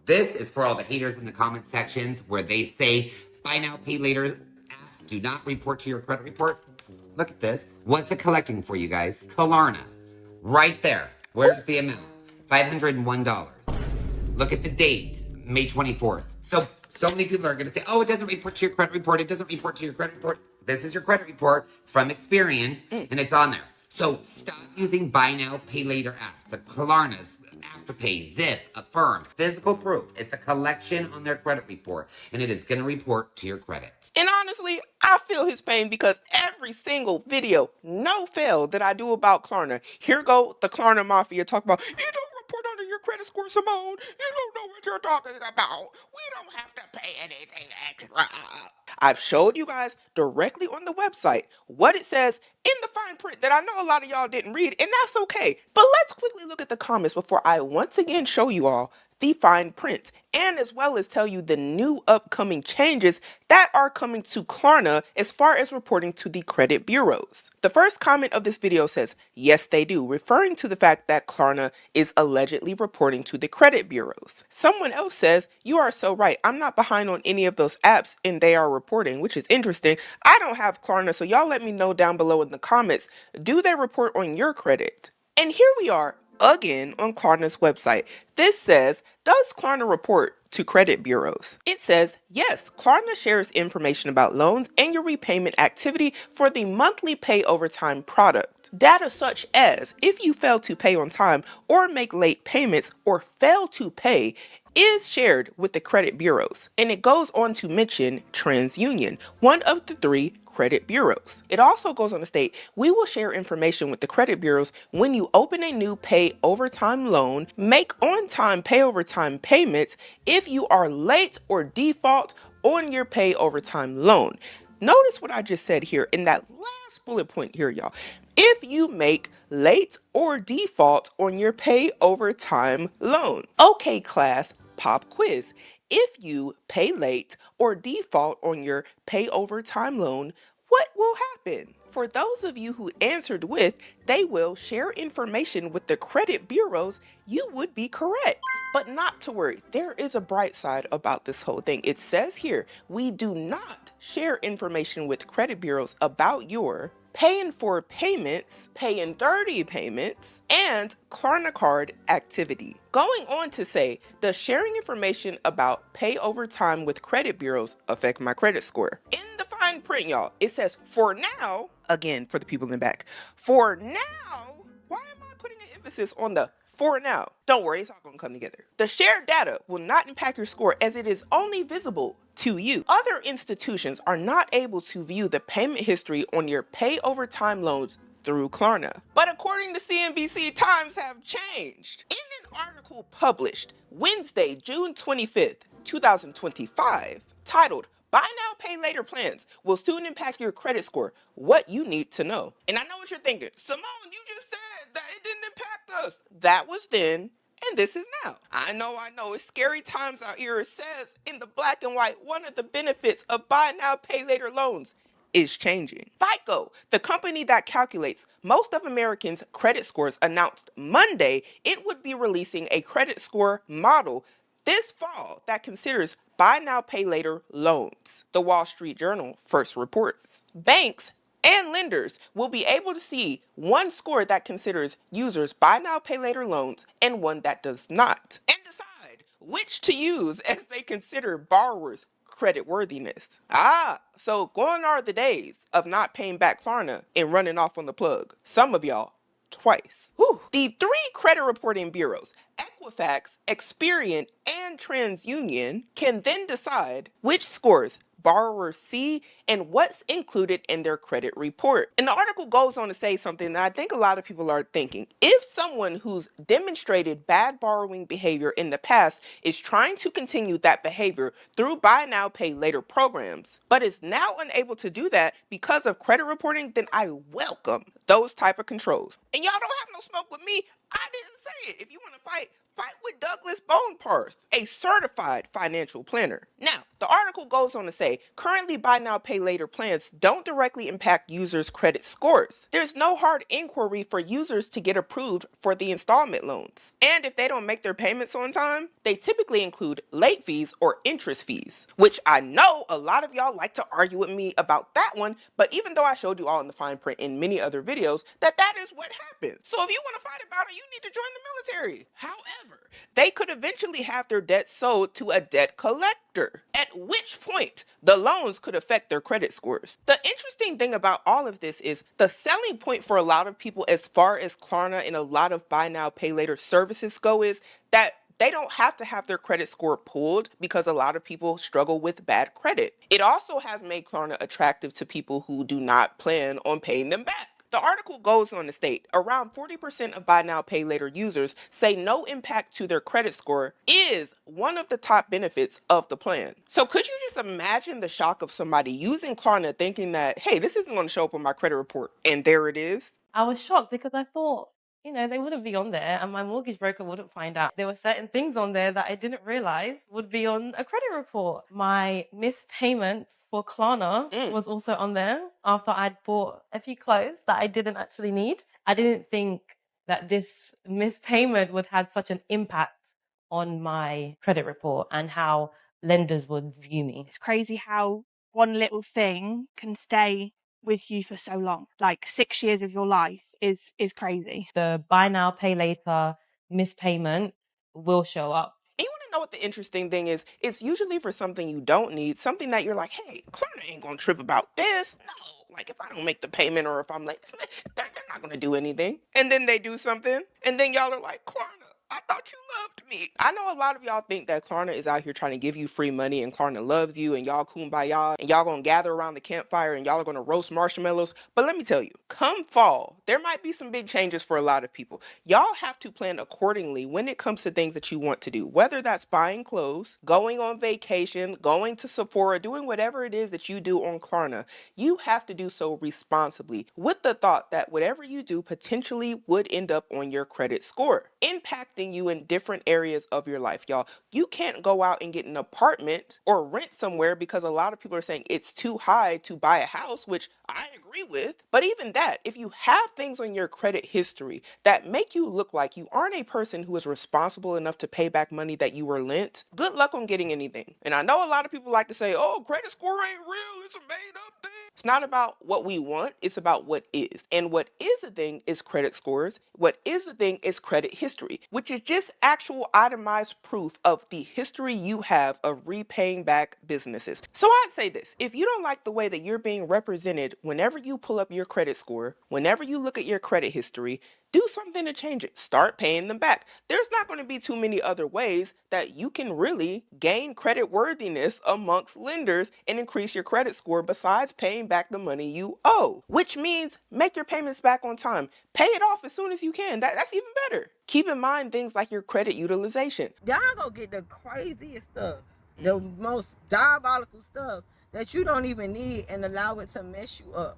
This is for all the haters in the comment sections where they say buy now, pay later apps do not report to your credit report. Look at this. What's it collecting for you guys? Klarna. Right there. Where's the amount? $501. Look at the date, May 24th. So many people are going to say, oh, it doesn't report to your credit report. It doesn't report to your credit report. This is your credit report. It's from Experian, and it's on there. So stop using buy now, pay later apps. The Klarnas, Afterpay, Zip, Affirm, physical proof. It's a collection on their credit report, and it is going to report to your credit. And honestly, I feel his pain because every single video, no fail, that I do about Klarna, here go the Klarna Mafia talk about, you don't report under your credit score, Symone. You don't know what you're talking about. We don't have to pay anything extra. I've showed you guys directly on the website what it says in the fine print that I know a lot of y'all didn't read, and that's okay. But let's quickly look at the comments before I once again show you all the fine print, and as well as tell you the new upcoming changes that are coming to Klarna as far as reporting to the credit bureaus. The first comment of this video says, yes, they do, referring to the fact that Klarna is allegedly reporting to the credit bureaus. Someone else says, you are so right. I'm not behind on any of those apps and they are reporting, which is interesting. I don't have Klarna, so y'all let me know down below in the comments, do they report on your credit? And here we are again on Klarna's website. This says, does Klarna report to credit bureaus? It says, yes, Klarna shares information about loans and your repayment activity for the monthly pay over time product. Data such as if you fail to pay on time or make late payments or fail to pay is shared with the credit bureaus. And it goes on to mention TransUnion, one of the 3 credit bureaus. It also goes on to state, we will share information with the credit bureaus when you open a new pay over time loan, make on-time pay over time payments if you are late or default on your pay over time loan. Notice what I just said here in that last bullet point here, y'all. If you make late or default on your pay over time loan. Okay, class, pop quiz. If you pay late or default on your pay over time loan, what will happen? For those of you who answered with, they will share information with the credit bureaus, you would be correct. But not to worry, there is a bright side about this whole thing. It says here, we do not share information with credit bureaus about your paying for payments, paying 30 payments, and Klarna card activity. Going on to say, does sharing information about pay over time with credit bureaus affect my credit score? In the fine print, y'all, it says, for now, again, for the people in the back, for now, why am I putting an emphasis on the for now? Don't worry, it's all going to come together. The shared data will not impact your score as it is only visible to you. Other institutions are not able to view the payment history on your pay over time loans through Klarna. But according to CNBC, times have changed. In an article published Wednesday, June 25th, 2025, titled, Buy Now, Pay Later Plans Will Soon Impact Your Credit Score, What You Need to Know. And I know what you're thinking, Symone, you just said that it didn't impact us. That was then, and this is now. I know, it's scary times out here. It says in the black and white, one of the benefits of buy now, pay later loans is changing. FICO, the company that calculates most of Americans' credit scores, announced Monday it would be releasing a credit score model this fall that considers buy now, pay later loans. The Wall Street Journal first reports. Banks and lenders will be able to see one score that considers users buy now, pay later loans and one that does not, and decide which to use as they consider borrowers' credit worthiness. So gone are the days of not paying back Klarna and running off on the plug. Some of y'all twice. The 3 credit reporting bureaus, Equifax, Experian, and TransUnion, can then decide which scores borrowers see and what's included in their credit report. And the article goes on to say something that I think a lot of people are thinking. If someone who's demonstrated bad borrowing behavior in the past is trying to continue that behavior through buy now, pay later programs, but is now unable to do that because of credit reporting, then I welcome those type of controls. And y'all don't have no smoke with me. I didn't say it. If you want to fight fight with Douglas Boneparth, a certified financial planner. Now, the article goes on to say, currently buy now, pay later plans don't directly impact users' credit scores. There's no hard inquiry for users to get approved for the installment loans. And if they don't make their payments on time, they typically include late fees or interest fees, which I know a lot of y'all like to argue with me about that one, but even though I showed you all in the fine print in many other videos that is what happens. So if you want to fight about it, you need to join the military. However, they could eventually have their debt sold to a debt collector, at which point the loans could affect their credit scores. The interesting thing about all of this is the selling point for a lot of people as far as Klarna and a lot of buy now, pay later services go is that they don't have to have their credit score pulled because a lot of people struggle with bad credit. It also has made Klarna attractive to people who do not plan on paying them back. The article goes on to state around 40% of buy now, pay later users say no impact to their credit score is one of the top benefits of the plan. So could you just imagine the shock of somebody using Klarna thinking that, hey, this isn't going to show up on my credit report, and there it is? I was shocked because I thought, they wouldn't be on there and my mortgage broker wouldn't find out. There were certain things on there that I didn't realize would be on a credit report. My missed payments for Klarna was also on there after I'd bought a few clothes that I didn't actually need. I didn't think that this missed payment would have such an impact on my credit report and how lenders would view me. It's crazy how one little thing can stay with you for so long. Like 6 years of your life is crazy. The buy now, pay later missed payment will show up. And you want to know what the interesting thing is? It's usually for something you don't need, something that you're like, hey, Klarna ain't gonna trip about this. No, like if I don't make the payment or if I'm late, they're not gonna do anything. And then they do something, and then y'all are like, Klarna, I thought you loved me. I know a lot of y'all think that Klarna is out here trying to give you free money and Klarna loves you and y'all kumbaya and y'all gonna gather around the campfire and y'all are gonna roast marshmallows. But let me tell you, come fall, there might be some big changes for a lot of people. Y'all have to plan accordingly when it comes to things that you want to do, whether that's buying clothes, going on vacation, going to Sephora, doing whatever it is that you do on Klarna. You have to do so responsibly with the thought that whatever you do potentially would end up on your credit score, impacting you in different areas of your life, y'all. You can't go out and get an apartment or rent somewhere because a lot of people are saying it's too high to buy a house, which I agree with. But even that, if you have things on your credit history that make you look like you aren't a person who is responsible enough to pay back money that you were lent, good luck on getting anything. And I know a lot of people like to say, oh, credit score ain't real, it's a made up thing. It's not about what we want, it's about what is. And what is a thing is credit scores. What is a thing is credit history, which is just actual itemized proof of the history you have of repaying back businesses. So I'd say this, if you don't like the way that you're being represented whenever you pull up your credit score, whenever you look at your credit history, do something to change it. Start paying them back. There's not going to be too many other ways that you can really gain credit worthiness amongst lenders and increase your credit score besides paying back the money you owe, which means make your payments back on time. Pay it off as soon as you can. That's even better. Keep in mind things like your credit utilization. Y'all gonna get the craziest stuff, the most diabolical stuff that you don't even need and allow it to mess you up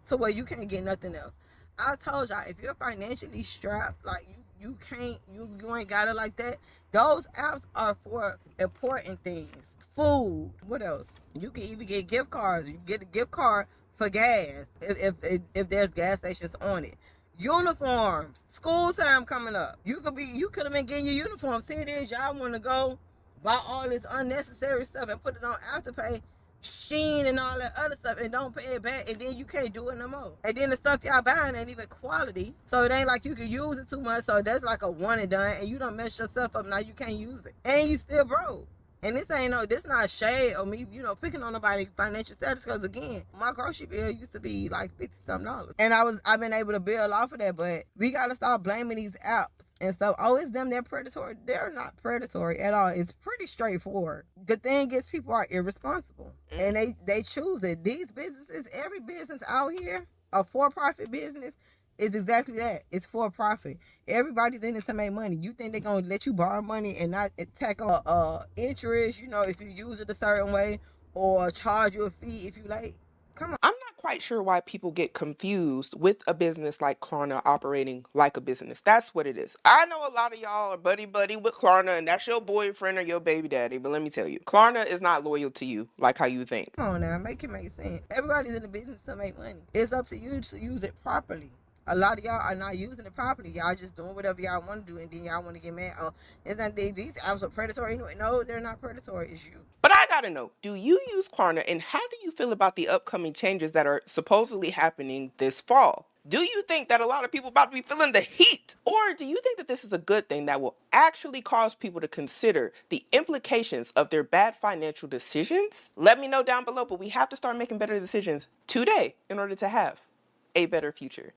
to where you can't get nothing else. I told y'all, if you're financially strapped, like you ain't got it like that, those apps are for important things. Food, what else? You can even get gift cards. You get a gift card for gas if there's gas stations on it. Uniforms, school time coming up. You could have been getting your uniform. See it is, y'all want to go buy all this unnecessary stuff and put it on Afterpay, Sheen and all that other stuff and don't pay it back, and then you can't do it no more. And then the stuff y'all buying ain't even quality, so it ain't like you can use it too much, so that's like a one and done, and you don't mess yourself up. Now you can't use it and you still broke. And this not shade or me, picking on nobody's financial status, because again, my grocery bill used to be like $50-something, and I've been able to build off of that. But we gotta stop blaming these apps and stuff. Oh, it's them, they're predatory. They're not predatory at all. It's pretty straightforward. The thing is, people are irresponsible and they choose it. These businesses, every business out here, a for-profit business, is exactly that. It's for profit. Everybody's in it to make money. You think they're gonna let you borrow money and not tack on interest, if you use it a certain way, or charge you a fee if you late? Come on. I'm not quite sure why people get confused with a business like Klarna operating like a business. That's what it is. I know a lot of y'all are buddy with Klarna, and that's your boyfriend or your baby daddy, but let me tell you, Klarna is not loyal to you like how you think. Come on now, make it make sense. Everybody's in the business to make money. It's up to you to use it properly. A lot of y'all are not using it properly. Y'all just doing whatever y'all want to do, and then y'all want to get mad. Oh, it's not these apps are predatory anyway. No, they're not predatory. It's you. But I gotta know, do you use Klarna, and how do you feel about the upcoming changes that are supposedly happening this fall? Do you think that a lot of people about to be feeling the heat? Or do you think that this is a good thing that will actually cause people to consider the implications of their bad financial decisions? Let me know down below, but we have to start making better decisions today in order to have a better future.